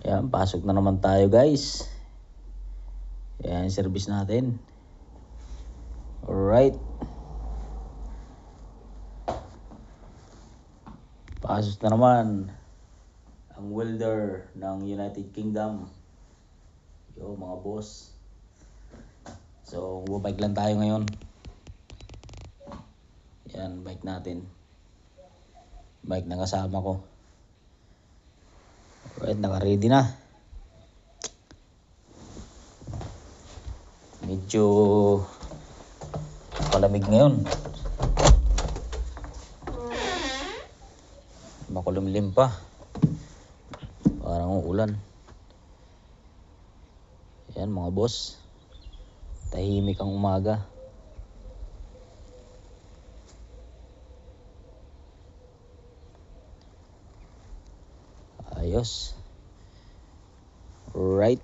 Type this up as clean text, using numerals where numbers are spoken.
Yan, pasok na naman tayo guys. Yan, service natin. Alright. Pasok na naman ang welder ng United Kingdom. Yo mga boss. So, bike lang tayo ngayon. Yan, bike natin. Bike na kasama ko. Alright, naka-ready na. Medyo palamig ngayon. Makulimlim pa. Parang uulan. Yan mga boss. Tahimik ang umaga. Ayos. Right.